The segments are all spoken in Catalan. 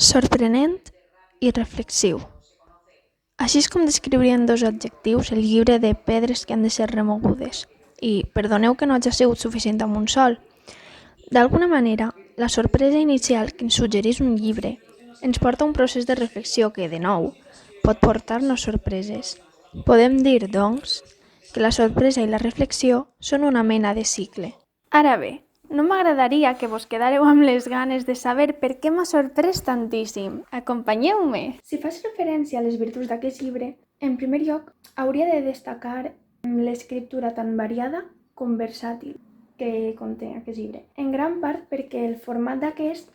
Sorprenent i reflexiu. Així és com descriuria en 2 adjectius el llibre de pedres que han de ser remogudes. I perdoneu que no hagi sigut suficient amb un sol. D'alguna manera, la sorpresa inicial que ens suggereix un llibre ens porta a un procés de reflexió que, de nou, pot portar-nos sorpreses. Podem dir, doncs, que la sorpresa i la reflexió són una mena de cicle. Ara bé, no m'agradaria que vos quedàreu amb les ganes de saber per què m'ha sorprès tantíssim. Acompanyeu-me! Si fas referència a les virtuts d'aquest llibre, en primer lloc, hauria de destacar l'escriptura tan variada com versàtil que conté aquest llibre. En gran part perquè el format d'aquest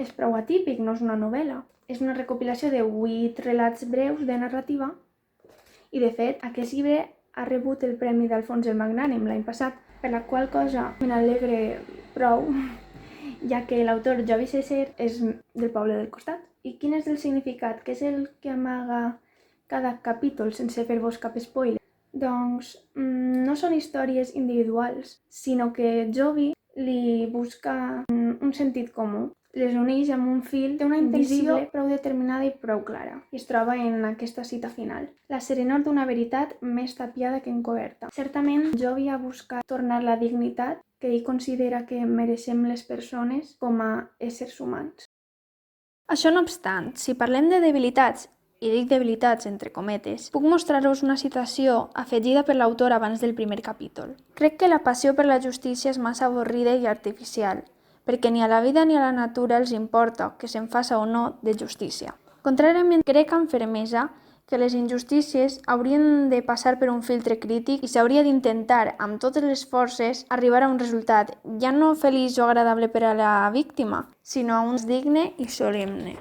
és prou atípic, no és una novel·la. És una recopilació de 8 relats breus de narrativa i, de fet, aquest llibre ha rebut el Premi d'Alfons el Magnànim l'any passat, per la qual cosa me n'alegre prou, ja que l'autor Jovi César és del poble del costat. I quin és el significat? Què és el que amaga cada capítol sense fer-vos cap spoiler? Doncs no són històries individuals, sinó que Jovi li busca un sentit comú. Les uneix amb un fil d'una intenció prou determinada i prou clara. I es troba en aquesta cita final. La serenor d'una veritat més tapiada que encoberta. Certament, Jovi ha buscat tornar la dignitat que ell considera que mereixem les persones com a éssers humans. Això no obstant, si parlem de debilitats, i dic debilitats entre cometes, puc mostrar-vos una citació afegida per l'autor abans del primer capítol. Crec que la passió per la justícia és massa avorrida i artificial, perquè ni a la vida ni a la natura els importa que se'n faça o no de justícia. Contràriament, crec amb fermesa que les injustícies haurien de passar per un filtre crític i s'hauria d'intentar, amb totes les forces, arribar a un resultat ja no feliç o agradable per a la víctima, sinó a un digne i solemne.